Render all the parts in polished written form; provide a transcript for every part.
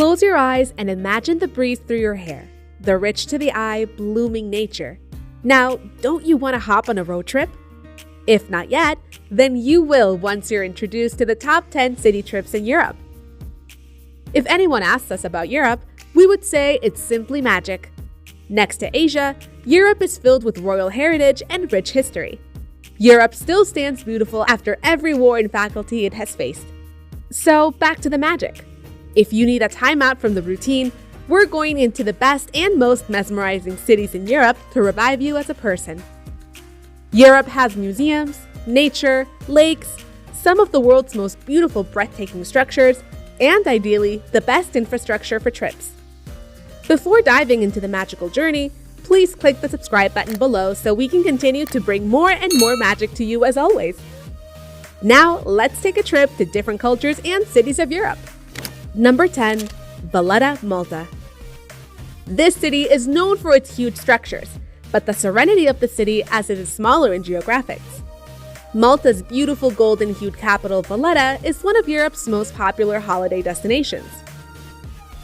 Close your eyes and imagine the breeze through your hair, the rich to the eye, blooming nature. Now, don't you want to hop on a road trip? If not yet, then you will once you're introduced to the top 10 city trips in Europe. If anyone asks us about Europe, we would say it's simply magic. Next to Asia, Europe is filled with royal heritage and rich history. Europe still stands beautiful after every war and faculty it has faced. So back to the magic. If you need a time out from the routine, we're going into the best and most mesmerizing cities in Europe to revive you as a person. Europe has museums, nature, lakes, some of the world's most beautiful, breathtaking structures, and ideally, the best infrastructure for trips. Before diving into the magical journey, please click the subscribe button below so we can continue to bring more and more magic to you as always. Now, let's take a trip to different cultures and cities of Europe. Number 10. Valletta, Malta. This city is known for its huge structures, but the serenity of the city as it is smaller in geographics. Malta's beautiful golden-hued capital, Valletta, is one of Europe's most popular holiday destinations.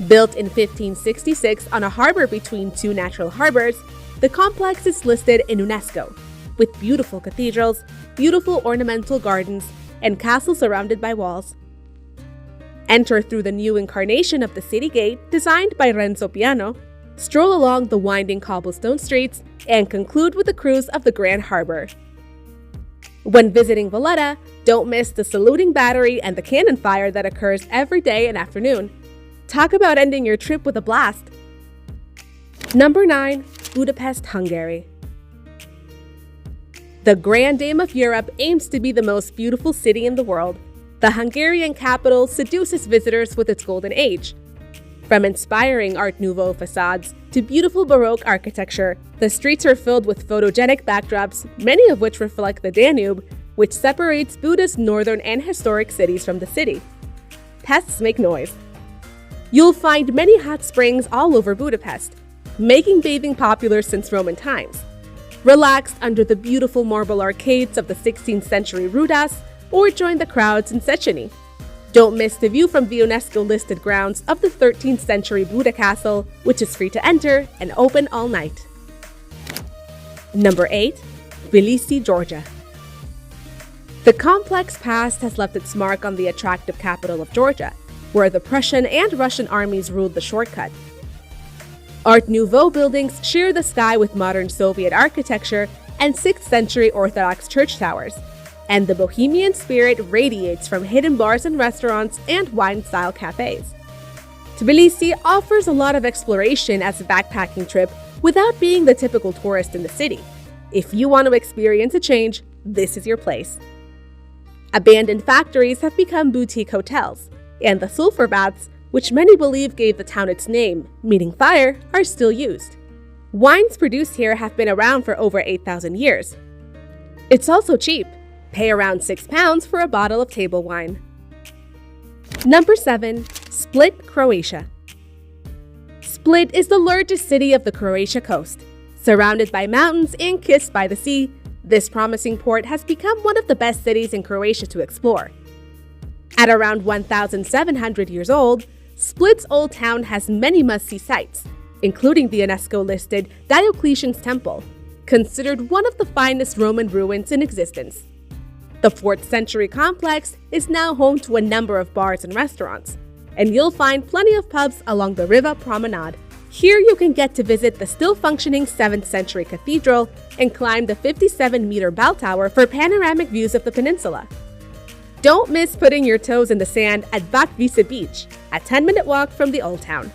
Built in 1566 on a harbor between two natural harbors, the complex is listed in UNESCO, with beautiful cathedrals, beautiful ornamental gardens, and castles surrounded by walls. Enter through the new incarnation of the city gate designed by Renzo Piano, stroll along the winding cobblestone streets, and conclude with a cruise of the Grand Harbor. When visiting Valletta, don't miss the saluting battery and the cannon fire that occurs every day and afternoon. Talk about ending your trip with a blast! Number 9. Budapest, Hungary. The Grand Dame of Europe aims to be the most beautiful city in the world. The Hungarian capital seduces visitors with its golden age. From inspiring Art Nouveau facades to beautiful Baroque architecture, the streets are filled with photogenic backdrops, many of which reflect the Danube, which separates Buda's northern and historic cities from the city. Pests make noise. You'll find many hot springs all over Budapest, making bathing popular since Roman times. Relax under the beautiful marble arcades of the 16th century Rudas, or join the crowds in Széchenyi. Don't miss the view from the UNESCO-listed grounds of the 13th century Buda Castle, which is free to enter and open all night. Number 8. Tbilisi, Georgia. The complex past has left its mark on the attractive capital of Georgia, where the Prussian and Russian armies ruled the shortcut. Art Nouveau buildings share the sky with modern Soviet architecture and 6th century Orthodox church towers, and the bohemian spirit radiates from hidden bars and restaurants and wine-style cafes. Tbilisi offers a lot of exploration as a backpacking trip without being the typical tourist in the city. If you want to experience a change, this is your place. Abandoned factories have become boutique hotels, and the sulfur baths, which many believe gave the town its name, meaning fire, are still used. Wines produced here have been around for over 8,000 years. It's also cheap. Pay around £6 for a bottle of table wine. Number 7. Split, Croatia. Split is the largest city of the Croatia coast. Surrounded by mountains and kissed by the sea, this promising port has become one of the best cities in Croatia to explore. At around 1,700 years old, Split's old town has many must-see sites, including the UNESCO-listed Diocletian's Temple, considered one of the finest Roman ruins in existence. The 4th century complex is now home to a number of bars and restaurants, and you'll find plenty of pubs along the Riva Promenade. Here you can get to visit the still-functioning 7th century cathedral and climb the 57-meter bell tower for panoramic views of the peninsula. Don't miss putting your toes in the sand at Vakvisa Beach, a 10-minute walk from the Old Town.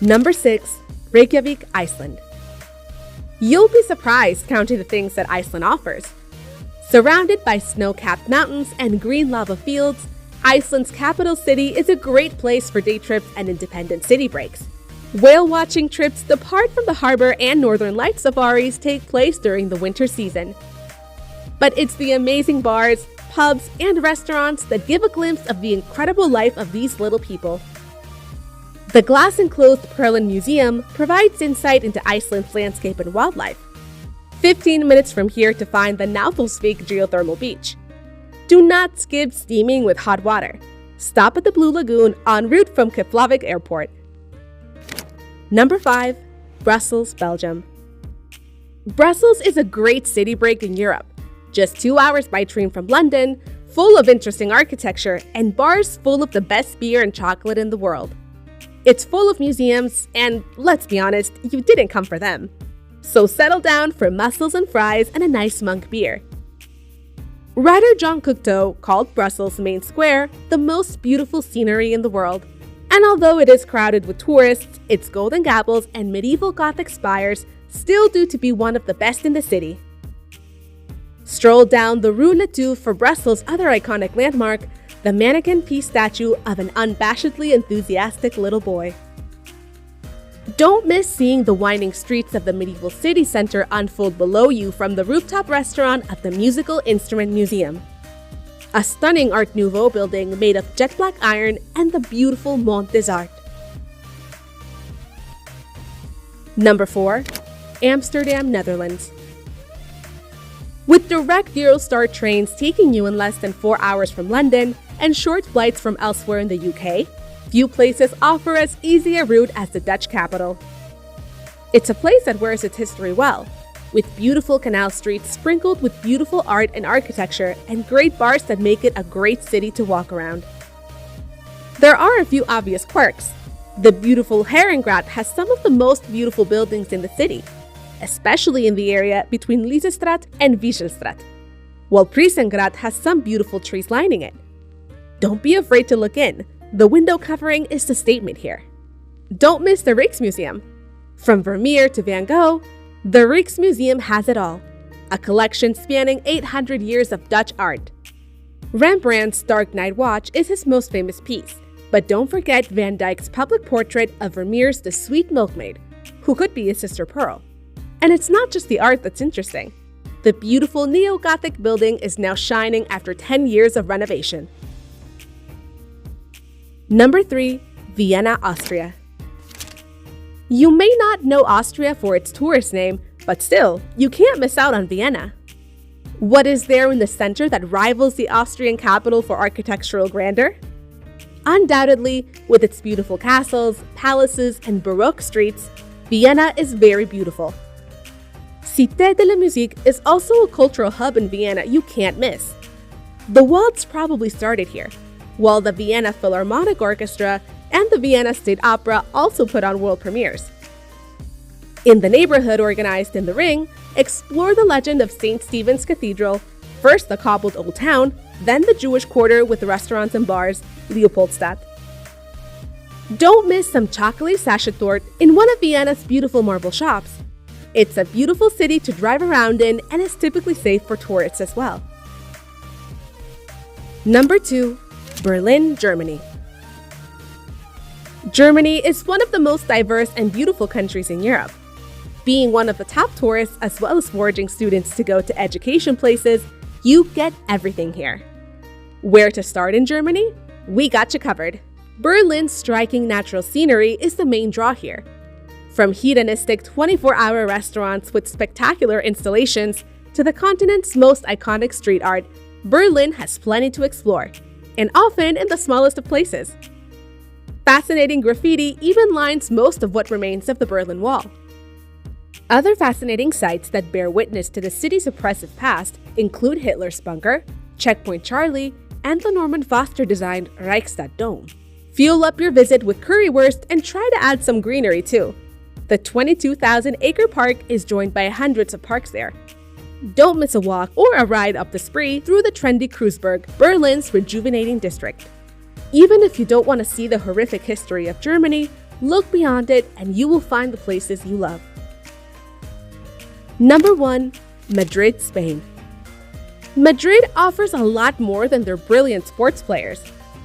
Number 6. Reykjavik, Iceland. You'll be surprised counting the things that Iceland offers. Surrounded by snow-capped mountains and green lava fields, Iceland's capital city is a great place for day trips and independent city breaks. Whale-watching trips depart from the harbor and northern light safaris take place during the winter season. But it's the amazing bars, pubs, and restaurants that give a glimpse of the incredible life of these little people. The glass-enclosed Perlin Museum provides insight into Iceland's landscape and wildlife. 15 minutes from here to find the Nauthólsvík geothermal beach. Do not skip steaming with hot water. Stop at the Blue Lagoon en route from Keflavik Airport. Number 5. Brussels, Belgium. Brussels is a great city break in Europe. Just 2 hours by train from London, full of interesting architecture and bars full of the best beer and chocolate in the world. It's full of museums, and let's be honest, you didn't come for them. So settle down for mussels and fries and a nice monk beer. Writer Jean Cocteau called Brussels' main square the most beautiful scenery in the world. And although it is crowded with tourists, its golden gables and medieval Gothic spires still do to be one of the best in the city. Stroll down the Rue Latouf for Brussels' other iconic landmark, the mannequin piece statue of an unabashedly enthusiastic little boy. Don't miss seeing the winding streets of the medieval city center unfold below you from the rooftop restaurant of the Musical Instrument Museum. A stunning Art Nouveau building made of jet black iron and the beautiful Mont des Arts. Number 4. Amsterdam, Netherlands. With direct Eurostar trains taking you in less than 4 hours from London and short flights from elsewhere in the UK, few places offer as easy a route as the Dutch capital. It's a place that wears its history well, with beautiful canal streets sprinkled with beautiful art and architecture and great bars that make it a great city to walk around. There are a few obvious quirks. The beautiful Herengracht has some of the most beautiful buildings in the city, especially in the area between Lisestraat and Wijzelstraat, while Prijsengracht has some beautiful trees lining it. Don't be afraid to look in. The window covering is the statement here. Don't miss the Rijksmuseum. From Vermeer to Van Gogh, the Rijksmuseum has it all, a collection spanning 800 years of Dutch art. Rembrandt's Dark Night Watch is his most famous piece, but don't forget Van Dyck's public portrait of Vermeer's The Sweet Milkmaid, who could be his sister Pearl. And it's not just the art that's interesting. The beautiful neo-Gothic building is now shining after 10 years of renovation. Number 3. Vienna, Austria. You may not know Austria for its tourist name, but still, you can't miss out on Vienna. What is there in the center that rivals the Austrian capital for architectural grandeur? Undoubtedly, with its beautiful castles, palaces, and Baroque streets, Vienna is very beautiful. Cité de la Musique is also a cultural hub in Vienna you can't miss. The waltz probably started here, while the Vienna Philharmonic Orchestra and the Vienna State Opera also put on world premieres. In the neighborhood organized in the Ring, explore the legend of St. Stephen's Cathedral, first the cobbled Old Town, then the Jewish quarter with restaurants and bars, Leopoldstadt. Don't miss some chocolate sachet-tort in one of Vienna's beautiful marble shops. It's a beautiful city to drive around in and is typically safe for tourists as well. Number 2. Berlin, Germany. Germany is one of the most diverse and beautiful countries in Europe. Being one of the top tourists as well as foraging students to go to education places, you get everything here. Where to start in Germany? We got you covered. Berlin's striking natural scenery is the main draw here. From hedonistic 24-hour restaurants with spectacular installations to the continent's most iconic street art, Berlin has plenty to explore, and often in the smallest of places. Fascinating graffiti even lines most of what remains of the Berlin Wall. Other fascinating sites that bear witness to the city's oppressive past include Hitler's bunker, Checkpoint Charlie, and the Norman Foster-designed Reichstag Dome. Fuel up your visit with currywurst and try to add some greenery too. The 22,000-acre park is joined by hundreds of parks there. Don't miss a walk or a ride up the Spree through the trendy Kreuzberg, Berlin's rejuvenating district. Even if you don't want to see the horrific history of Germany, look beyond it and you will find the places you love. Number 1. Madrid, Spain. Madrid offers a lot more than their brilliant sports players.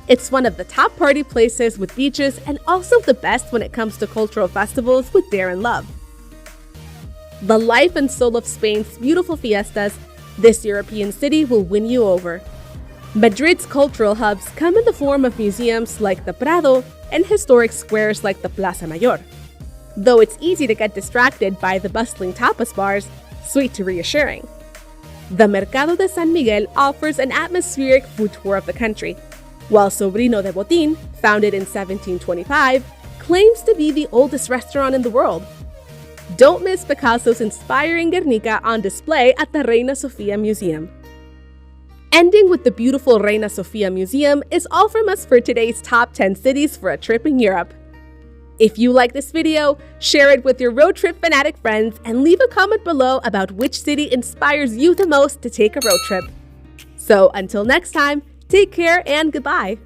It's one of the top party places with beaches and also the best when it comes to cultural festivals with Dare and Love. The life and soul of Spain's beautiful fiestas, this European city will win you over. Madrid's cultural hubs come in the form of museums like the Prado and historic squares like the Plaza Mayor. Though it's easy to get distracted by the bustling tapas bars, sweet to reassuring. The Mercado de San Miguel offers an atmospheric food tour of the country. while Sobrino de Botín, founded in 1725, claims to be the oldest restaurant in the world. Don't miss Picasso's inspiring Guernica on display at the Reina Sofia Museum. Ending with the beautiful Reina Sofia Museum is all from us for today's top 10 cities for a trip in Europe. If you like this video, share it with your road trip fanatic friends and leave a comment below about which city inspires you the most to take a road trip. So until next time, take care and goodbye.